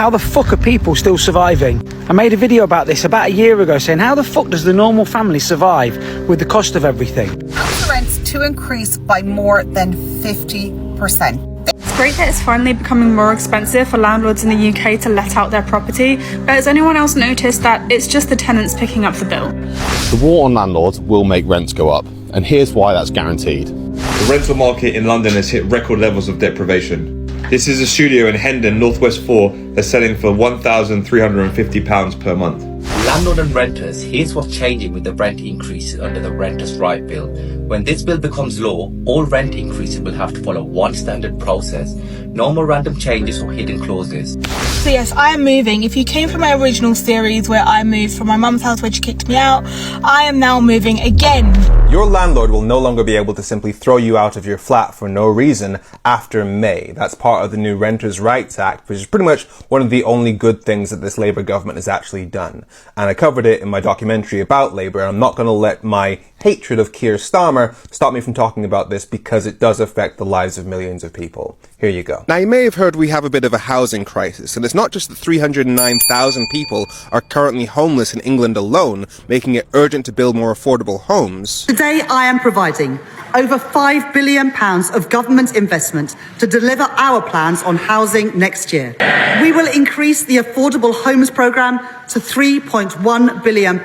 How the fuck are people still surviving? I made a video about this about a year ago saying how the fuck does the normal family survive with the cost of everything? House rents to increase by more than 50%. It's great that it's finally becoming more expensive for landlords in the UK to let out their property, but has anyone else noticed that it's just the tenants picking up the bill? The war on landlords will make rents go up, and here's why that's guaranteed. The rental market in London has hit record levels of deprivation. This is a studio in Hendon, Northwest 4, that's selling for £1,350 per month. Landlord and renters, here's what's changing with the rent increases under the Renters' Right Bill. When this bill becomes law, all rent increases will have to follow one standard process. No more random changes or hidden clauses. So yes, I am moving. If you came from my original series where I moved from my mum's house where she kicked me out, I am now moving again. Your landlord will no longer be able to simply throw you out of your flat for no reason after May. That's part of the new Renters' Rights Act, which is pretty much one of the only good things that this Labour government has actually done. And I covered it in my documentary about Labour, and I'm not going to let my hatred of Keir Starmer stop me from talking about this because it does affect the lives of millions of people. Here you go. Now, you may have heard we have a bit of a housing crisis, and it's not just that 309,000 people are currently homeless in England alone, making it urgent to build more affordable homes. Today, I am providing over £5 billion of government investment to deliver our plans on housing next year. We will increase the Affordable Homes Programme to £3.1 billion,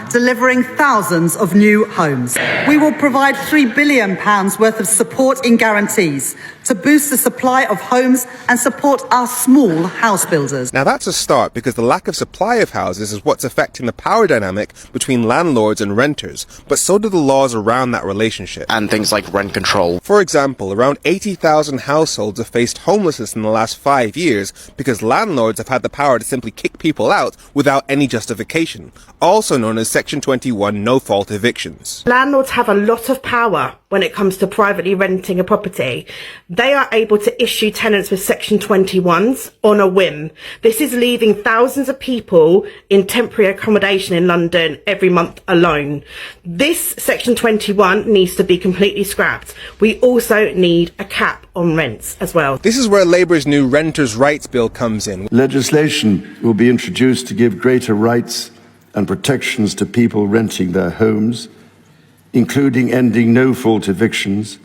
delivering thousands of new homes. We will provide £3 billion worth of support in guarantees to boost the supply of homes and support our small house builders. Now that's a start, because the lack of supply of houses is what's affecting the power dynamic between landlords and renters, but so do the laws around that relationship. And things like rent control. For example, around 80,000 households have faced homelessness in the last 5 years because landlords have had the power to simply kick people out without any justification, also known as Section 21 no-fault evictions. Landlords have a lot of power when it comes to privately renting a property. They are able to issue tenants with Section 21s on a whim. This is leaving thousands of people in temporary accommodation in London every month alone. This Section 21 needs to be completely scrapped. We also need a cap on rents as well. This is where Labour's new Renters' Rights Bill comes in. Legislation will be introduced to give greater rights and protections to people renting their homes, including ending no-fault evictions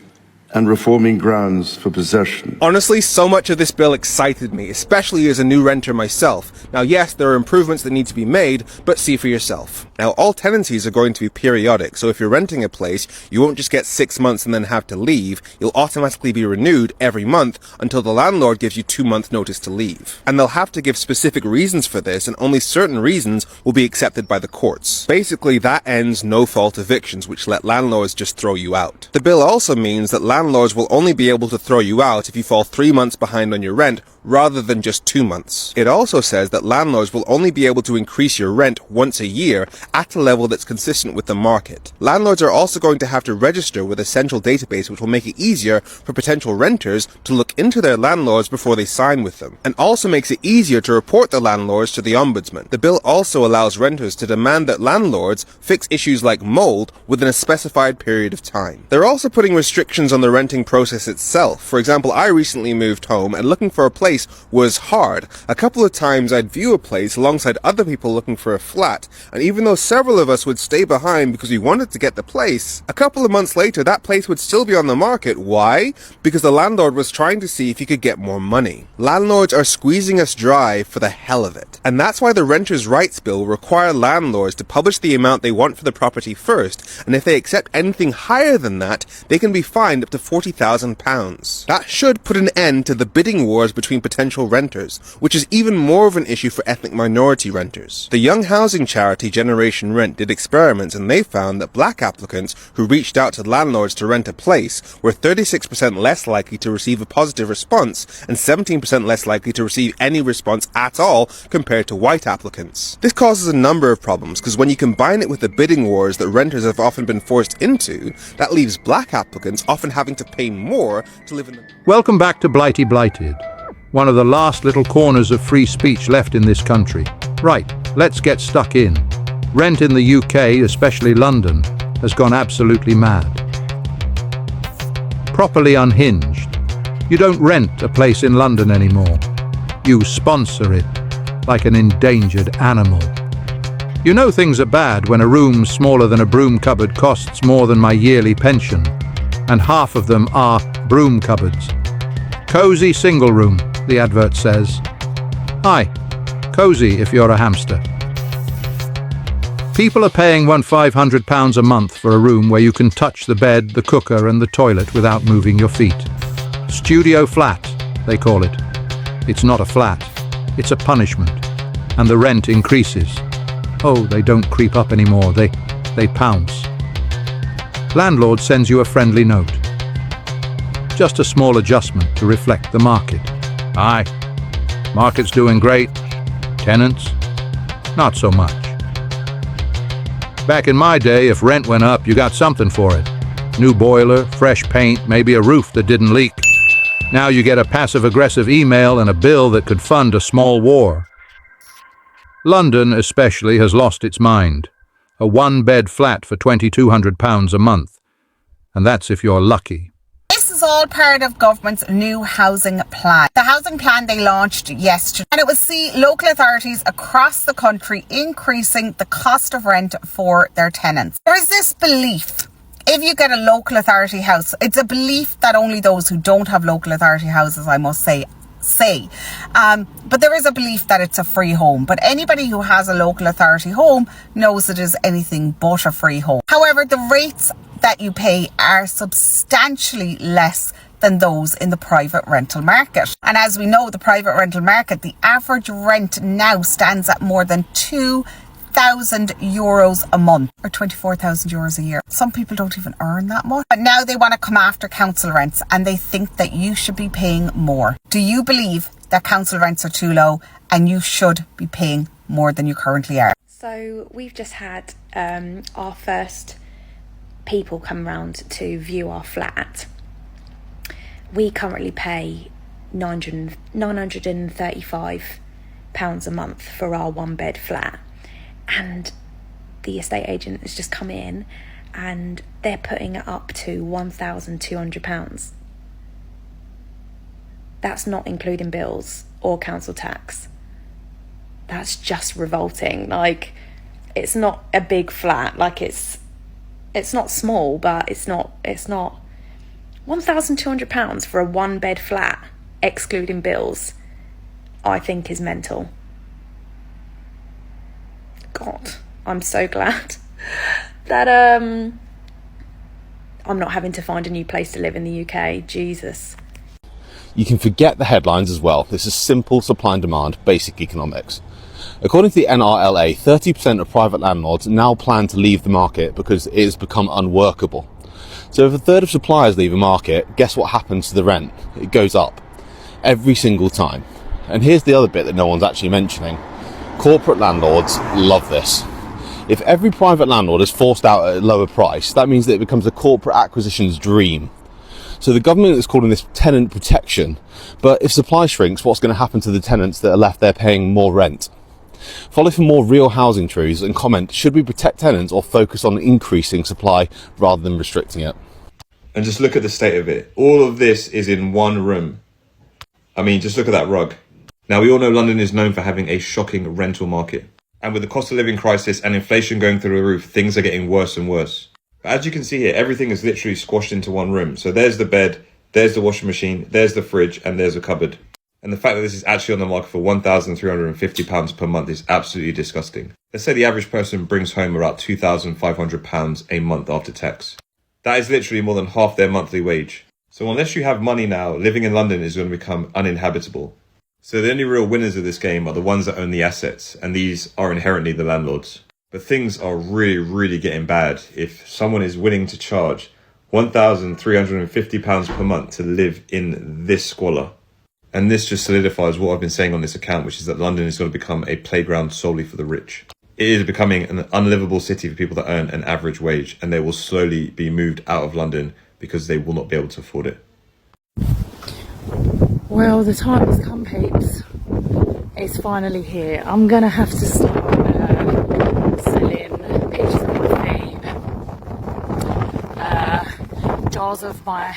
and reforming grounds for possession. Honestly, so much of this bill excited me, especially as a new renter myself. Now yes, there are improvements that need to be made, but see for yourself. Now all tenancies are going to be periodic, so if you're renting a place, you won't just get 6 months and then have to leave. You'll automatically be renewed every month until the landlord gives you 2-month notice to leave. And they'll have to give specific reasons for this, and only certain reasons will be accepted by the courts. Basically, that ends no-fault evictions, which let landlords just throw you out. The bill also means that landlords will only be able to throw you out if you fall 3 months behind on your rent, rather than just 2 months. It also says that landlords will only be able to increase your rent once a year at a level that's consistent with the market. Landlords are also going to have to register with a central database, which will make it easier for potential renters to look into their landlords before they sign with them, and also makes it easier to report the landlords to the Ombudsman. The bill also allows renters to demand that landlords fix issues like mold within a specified period of time. They're also putting restrictions on the renting process itself. For example, I recently moved home, and looking for a place was hard. A couple of times I'd view a place alongside other people looking for a flat, and even though several of us would stay behind because we wanted to get the place, a couple of months later that place would still be on the market. Why? Because the landlord was trying to see if he could get more money. Landlords are squeezing us dry for the hell of it. And that's why the Renters' Rights Bill will require landlords to publish the amount they want for the property first, and if they accept anything higher than that, they can be fined up to £40,000. That should put an end to the bidding wars between potential renters, which is even more of an issue for ethnic minority renters. The young housing charity Generation Rent did experiments, and they found that black applicants who reached out to landlords to rent a place were 36% less likely to receive a positive response and 17% less likely to receive any response at all compared to white applicants. This causes a number of problems, because when you combine it with the bidding wars that renters have often been forced into, that leaves black applicants often having to pay more to live in the... Welcome back to Blighty Blighted, one of the last little corners of free speech left in this country. Right, let's get stuck in. Rent in the UK, especially London, has gone absolutely mad. Properly unhinged. You don't rent a place in London anymore. You sponsor it like an endangered animal. You know things are bad when a room smaller than a broom cupboard costs more than my yearly pension, and half of them are broom cupboards. Cozy single room, the advert says. Hi, cozy if you're a hamster. People are paying £500 a month for a room where you can touch the bed, the cooker and the toilet without moving your feet. Studio flat, they call it. It's not a flat, it's a punishment. And the rent increases. Oh, they don't creep up anymore, they pounce. Landlord sends you a friendly note. Just a small adjustment to reflect the market. Aye, market's doing great. Tenants, not so much. Back in my day, if rent went up, you got something for it. New boiler, fresh paint, maybe a roof that didn't leak. Now you get a passive-aggressive email and a bill that could fund a small war. London, especially, has lost its mind. A one-bed flat for £2,200 a month. And that's if you're lucky. This is all part of government's new housing plan. The housing plan they launched yesterday, and it will see local authorities across the country increasing the cost of rent for their tenants. There is this belief, if you get a local authority house, it's a belief that only those who don't have local authority houses, I must say. But there is a belief that it's a free home. But anybody who has a local authority home knows it is anything but a free home. However, the rates that you pay are substantially less than those in the private rental market. And as we know, the private rental market, the average rent now stands at more than €2,000 a month, or €24,000 a year. Some people don't even earn that much. But now they want to come after council rents and they think that you should be paying more. Do you believe that council rents are too low and you should be paying more than you currently are? So we've just had our first people come round to view our flat. We currently pay £935 a month for our one bed flat, and the estate agent has just come in and they're putting it up to £1,200. That's not including bills or council tax. That's just revolting. Like, it's not a big flat, like it's not small, but it's not £1,200 for a one bed flat excluding bills, I think is mental. God, I'm so glad that I'm not having to find a new place to live in the UK. Jesus. You can forget the headlines as well. This is simple supply and demand, basic economics. According to the NRLA, 30% of private landlords now plan to leave the market because it has become unworkable. So if a third of suppliers leave a market, guess what happens to the rent? It goes up every single time. And here's the other bit that no one's actually mentioning. Corporate landlords love this. If every private landlord is forced out at a lower price, that means that it becomes a corporate acquisition's dream. So the government is calling this tenant protection, but if supply shrinks, what's going to happen to the tenants that are left there paying more rent? Follow for more real housing truths and comment, should we protect tenants or focus on increasing supply rather than restricting it? And just look at the state of it. All of this is in one room. I mean, just look at that rug. Now, we all know London is known for having a shocking rental market. And with the cost of living crisis and inflation going through the roof, things are getting worse and worse. But as you can see here, everything is literally squashed into one room. So there's the bed, there's the washing machine, there's the fridge, and there's a cupboard. And the fact that this is actually on the market for £1,350 per month is absolutely disgusting. Let's say the average person brings home about £2,500 a month after tax. That is literally more than half their monthly wage. So unless you have money now, living in London is going to become uninhabitable. So the only real winners of this game are the ones that own the assets, and these are inherently the landlords. But things are really, really getting bad if someone is willing to charge £1,350 per month to live in this squalor. And this just solidifies what I've been saying on this account, which is that London is going to become a playground solely for the rich. It is becoming an unlivable city for people that earn an average wage, and they will slowly be moved out of London because they will not be able to afford it. Well, the time has come, peeps. It's finally here. I'm going to have to start selling pictures of my feet, jars of my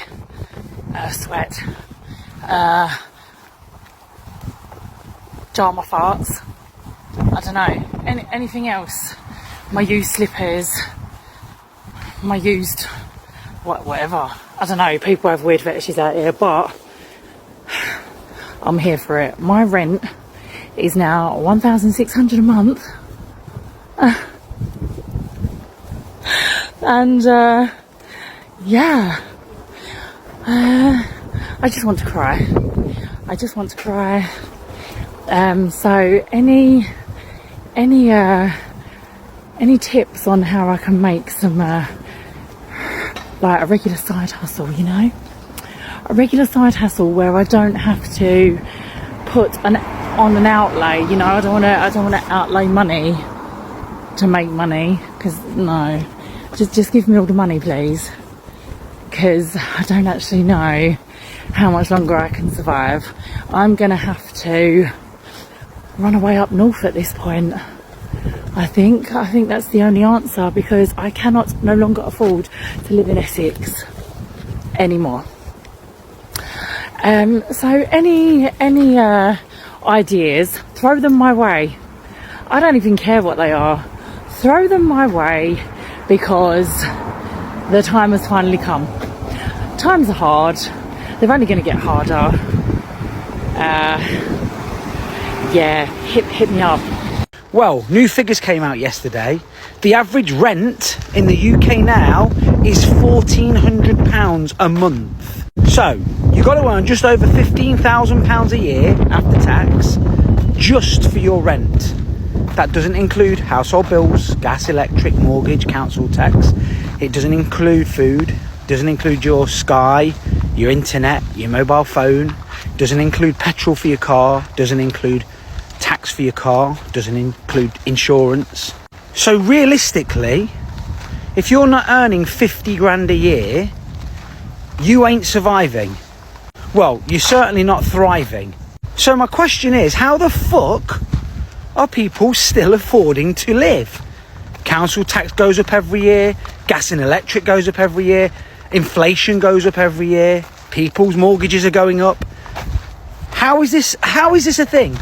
sweat, start my farts. I don't know. Anything else? My used slippers. My used whatever. I don't know. People have weird fetishes out here, but I'm here for it. My rent is now $1,600 a month. And yeah, I just want to cry. I just want to cry. So any tips on how I can make some like a regular side hustle, you know? A regular side hustle where I don't have to put on an outlay, you know? I don't want to outlay money to make money, because no, just give me all the money, please, because I don't actually know how much longer I can survive. I'm gonna have to run away up north at this point. I think that's the only answer, because I cannot no longer afford to live in Essex anymore. So any ideas, throw them my way. I don't even care what they are. Throw them my way, because the time has finally come. Times are hard. They're only going to get harder. Yeah, hit me up. Well, new figures came out yesterday. The average rent in the UK now is £1,400 a month. So, you've got to earn just over £15,000 a year after tax just for your rent. That doesn't include household bills, gas, electric, mortgage, council tax. It doesn't include food, doesn't include your Sky, your internet, your mobile phone, doesn't include petrol for your car, doesn't include tax for your car, doesn't include insurance. So realistically, if you're not earning 50 grand a year, you ain't surviving. Well, you're certainly not thriving. So my question is, how the fuck are people still affording to live? Council tax goes up every year, gas and electric goes up every year, inflation goes up every year, people's mortgages are going up. How is this a thing?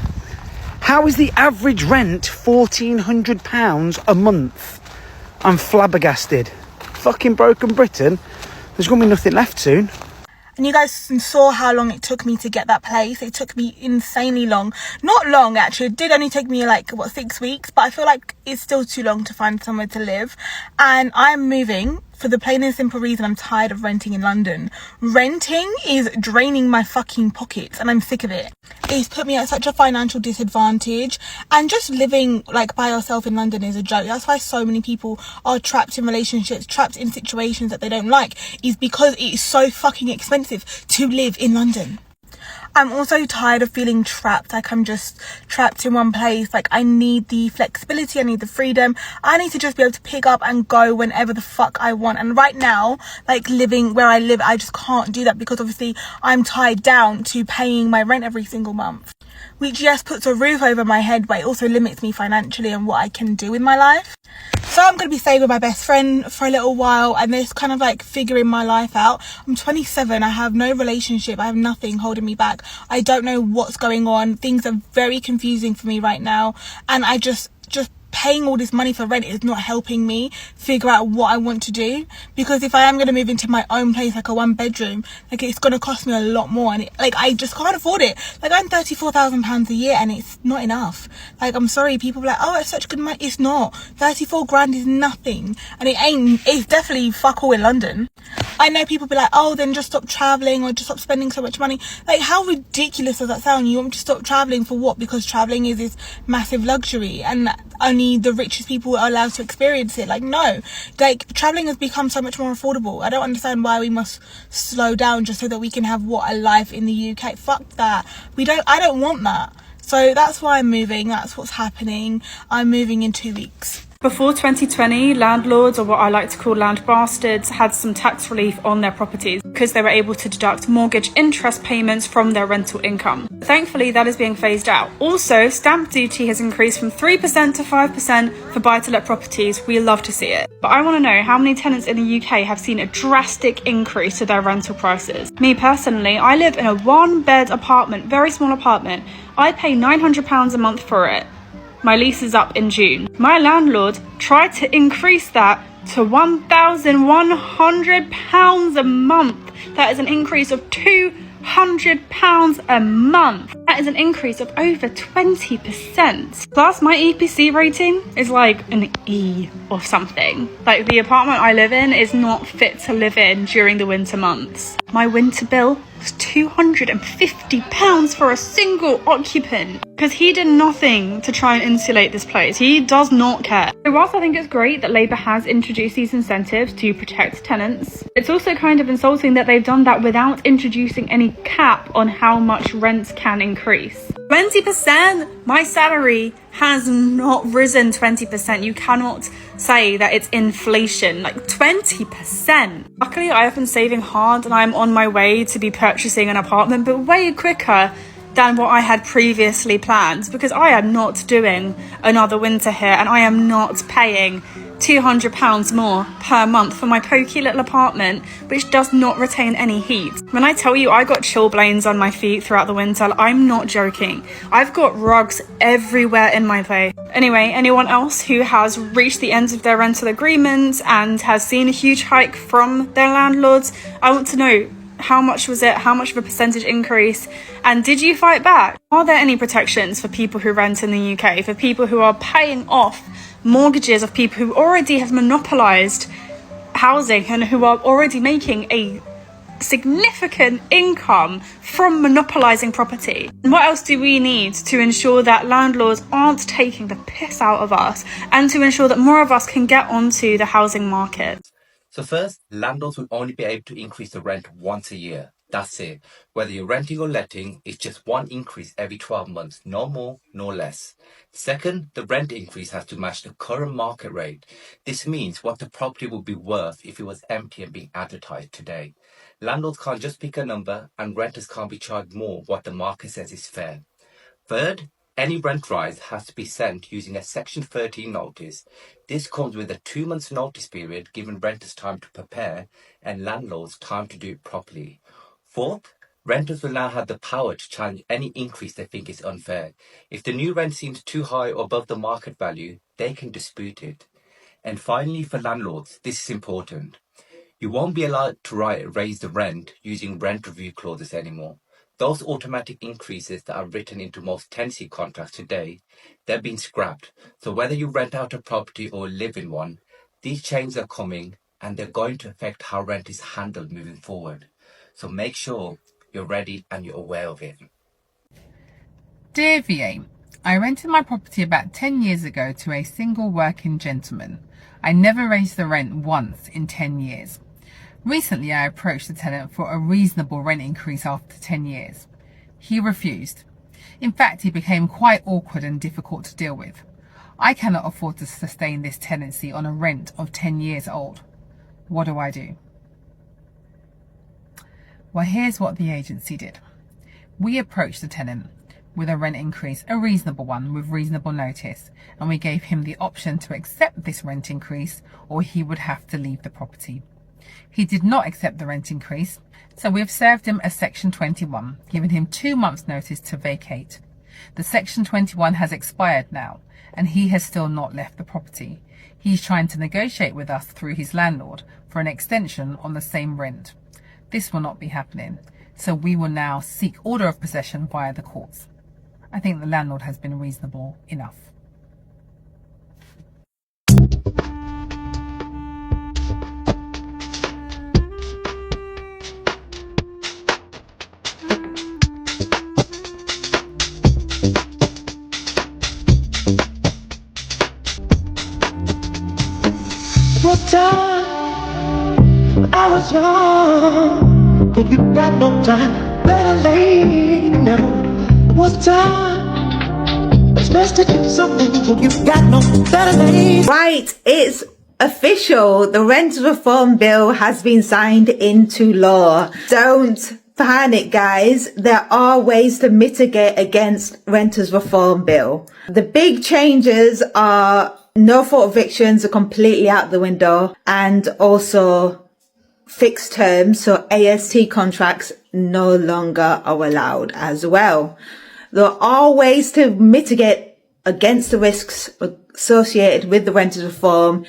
How is the average rent £1,400 a month? I'm flabbergasted. Fucking broken Britain. There's gonna be nothing left soon. And you guys saw how long it took me to get that place. It took me insanely long. Not long, actually. It did only take me 6 weeks, but I feel like it's still too long to find somewhere to live. And I'm moving for the plain and simple reason I'm tired of renting in London. Renting is draining my fucking pockets, and I'm sick of it. It's put me at such a financial disadvantage, and just living by yourself in London is a joke. That's why so many people are trapped in relationships, trapped in situations that they don't like, is because it is so fucking expensive to live in London. I'm also tired of feeling trapped, I'm just trapped in one place. I need the flexibility, I need the freedom, I need to just be able to pick up and go whenever the fuck I want. And right now, living where I live, I just can't do that, because obviously I'm tied down to paying my rent every single month, which yes puts a roof over my head, but it also limits me financially and what I can do in my life. So I'm going to be staying with my best friend for a little while, and this kind of figuring my life out. I'm 27, I have no relationship, I have nothing holding me back. I don't know what's going on. Things are very confusing for me right now, and I just paying all this money for rent is not helping me figure out what I want to do, because if I am going to move into my own place, a 1-bedroom, it's going to cost me a lot more, and I just can't afford it. I'm £34,000 a year, and it's not enough. I'm sorry, people are oh, it's such good money. It's not. 34 grand is nothing, and it's definitely fuck all in London. I know people be oh, then just stop traveling or just stop spending so much money. How ridiculous does that sound? You want me to stop traveling for what? Because traveling is this massive luxury, and only the richest people are allowed to experience it. No, traveling has become so much more affordable. I don't understand why we must slow down just so that we can have a life in the UK. Fuck that. I don't want that. So that's why I'm moving. That's what's happening. I'm moving in 2 weeks. Before 2020, landlords, or what I like to call land bastards, had some tax relief on their properties because they were able to deduct mortgage interest payments from their rental income. Thankfully, that is being phased out. Also, stamp duty has increased from 3% to 5% for buy-to-let properties. We love to see it. But I want to know how many tenants in the UK have seen a drastic increase to their rental prices. Me personally, I live in a one-bed apartment, very small apartment. I pay £900 a month for it. My lease is up in June. My landlord tried to increase that to £1,100 a month. That is an increase of £200 a month. That is an increase of over 20%. Plus, my EPC rating is like an E or something. Like, the apartment I live in is not fit to live in during the winter months. My winter bill was £250 for a single occupant because he did nothing to try and insulate this place. He does not care. So whilst I think it's great that Labour has introduced these incentives to protect tenants, it's also kind of insulting that they've done that without introducing any cap on how much rents can increase. 20%? My salary has not risen 20%. You cannot say that it's inflation, like 20%. Luckily, I have been saving hard and I'm on my way to be purchasing an apartment, but way quicker than what I had previously planned, because I am not doing another winter here and I am not paying £200 more per month for my pokey little apartment, which does not retain any heat. When I tell you I got chilblains on my feet throughout the winter, I'm not joking. I've got rugs everywhere in my place. Anyway, anyone else who has reached the end of their rental agreement and has seen a huge hike from their landlords, I want to know, how much was it? How much of a percentage increase? And did you fight back? Are there any protections for people who rent in the UK, for people who are paying off mortgages of people who already have monopolised housing and who are already making a significant income from monopolising property? And what else do we need to ensure that landlords aren't taking the piss out of us and to ensure that more of us can get onto the housing market? So first, landlords will only be able to increase the rent once a year. That's it. Whether you're renting or letting, it's just one increase every 12 months, no more, no less. Second, the rent increase has to match the current market rate. This means what the property would be worth if it was empty and being advertised today. Landlords can't just pick a number and renters can't be charged more what the market says is fair. Third, any rent rise has to be sent using a Section 13 notice. This comes with a 2 months notice period, giving renters time to prepare and landlords time to do it properly. Fourth, renters will now have the power to challenge any increase they think is unfair. If the new rent seems too high or above the market value, they can dispute it. And finally, for landlords, this is important. You won't be allowed to raise the rent using rent review clauses anymore. Those automatic increases that are written into most tenancy contracts today, they're being scrapped. So whether you rent out a property or live in one, these changes are coming and they're going to affect how rent is handled moving forward. So make sure you're ready and you're aware of it. Dear VA, I rented my property about 10 years ago to a single working gentleman. I never raised the rent once in 10 years. Recently, I approached the tenant for a reasonable rent increase after 10 years. He refused. In fact, he became quite awkward and difficult to deal with. I cannot afford to sustain this tenancy on a rent of 10 years old. What do I do? Well, here's what the agency did. We approached the tenant with a rent increase, a reasonable one with reasonable notice, and we gave him the option to accept this rent increase or he would have to leave the property. He did not accept the rent increase, so we have served him a Section 21, giving him 2 months' notice to vacate. The Section 21 has expired now, and he has still not left the property. He's trying to negotiate with us through his landlord for an extension on the same rent. This will not be happening, so we will now seek order of possession via the courts. I think the landlord has been reasonable enough. What time? I was young, but you got no time. Better late now. What time? It's best to keep something when you've got no better days. Right, it's official. The Renters Reform Bill has been signed into law. Don't panic, guys. There are ways to mitigate against Renters Reform Bill. The big changes are no fault evictions are completely out the window, and also fixed terms, so AST contracts no longer are allowed as well. There are ways to mitigate against the risks associated with the renters reform.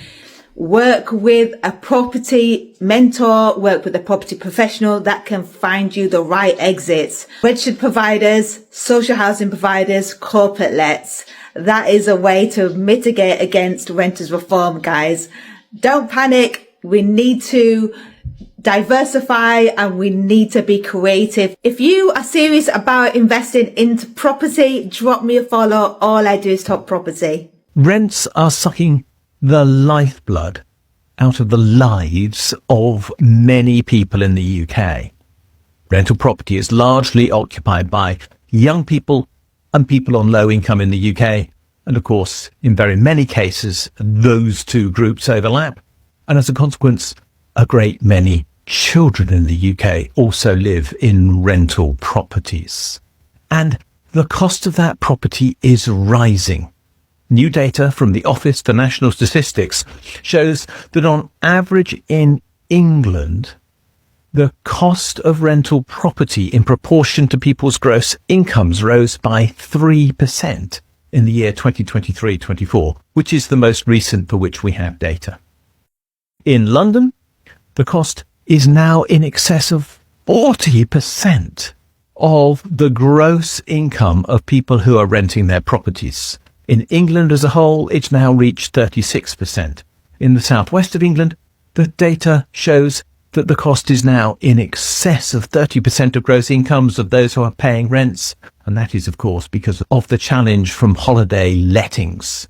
Work with a property mentor, work with a property professional that can find you the right exits. Registered providers, social housing providers, corporate lets. That is a way to mitigate against renters reform, guys. Don't panic. We need to diversify and we need to be creative. If you are serious about investing into property, drop me a follow. All I do is talk property. Rents are sucking the lifeblood out of the lives of many people in the UK. Rental property is largely occupied by young people and people on low income in the UK. And of course, in very many cases, those two groups overlap. And as a consequence, a great many children in the UK also live in rental properties. And the cost of that property is rising. New data from the Office for National Statistics shows that on average in England, the cost of rental property in proportion to people's gross incomes rose by 3% in the year 2023-24, which is the most recent for which we have data. In London, the cost is now in excess of 40% of the gross income of people who are renting their properties. In England as a whole, it's now reached 36%. In the southwest of England, the data shows that the cost is now in excess of 30% of gross incomes of those who are paying rents. And that is, of course, because of the challenge from holiday lettings.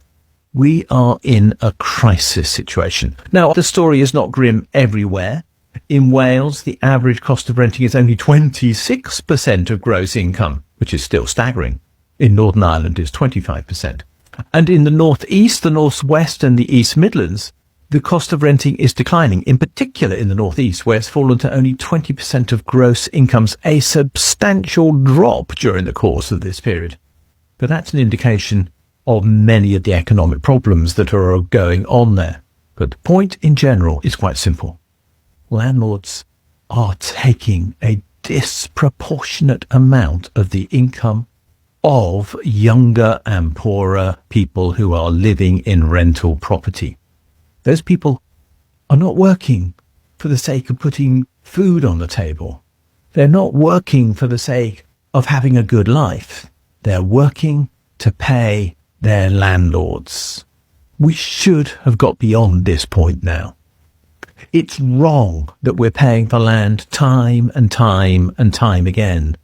We are in a crisis situation. Now, the story is not grim everywhere. In Wales, the average cost of renting is only 26% of gross income, which is still staggering. In Northern Ireland, it's 25%. And in the northeast, the northwest and the East Midlands, the cost of renting is declining, in particular in the northeast, where it's fallen to only 20% of gross incomes, a substantial drop during the course of this period. But that's an indication of many of the economic problems that are going on there. But the point in general is quite simple. Landlords are taking a disproportionate amount of the income of younger and poorer people who are living in rental property. Those people are not working for the sake of putting food on the table. They're not working for the sake of having a good life. They're working to pay their landlords. We should have got beyond this point now. It's wrong that we're paying for land time and time and time again,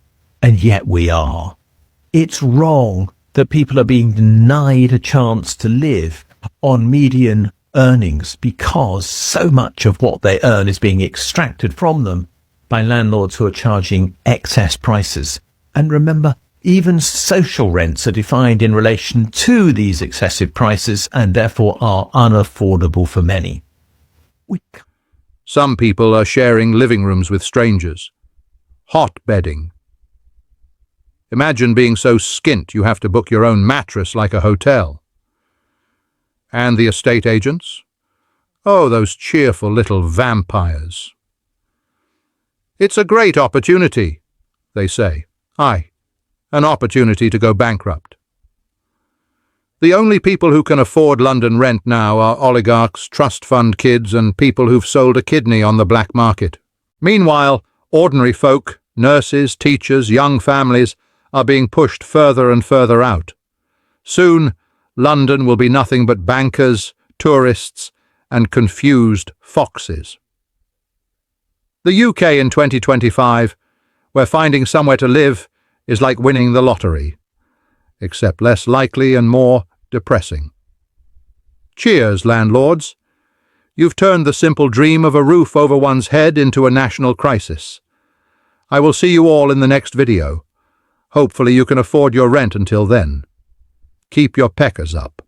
and yet we are. It's wrong that people are being denied a chance to live on median earnings because so much of what they earn is being extracted from them by landlords who are charging excess prices. And remember, even social rents are defined in relation to these excessive prices and therefore are unaffordable for many. Some people are sharing living rooms with strangers. Hot bedding. Imagine being so skint you have to book your own mattress like a hotel. And the estate agents? Oh, those cheerful little vampires. It's a great opportunity, they say. Aye, an opportunity to go bankrupt. The only people who can afford London rent now are oligarchs, trust fund kids, and people who've sold a kidney on the black market. Meanwhile, ordinary folk, nurses, teachers, young families are being pushed further and further out. Soon, London will be nothing but bankers, tourists, and confused foxes. The UK in 2025, where finding somewhere to live is like winning the lottery, except less likely and more depressing. Cheers, landlords. You've turned the simple dream of a roof over one's head into a national crisis. I will see you all in the next video. Hopefully you can afford your rent until then. Keep your peckers up.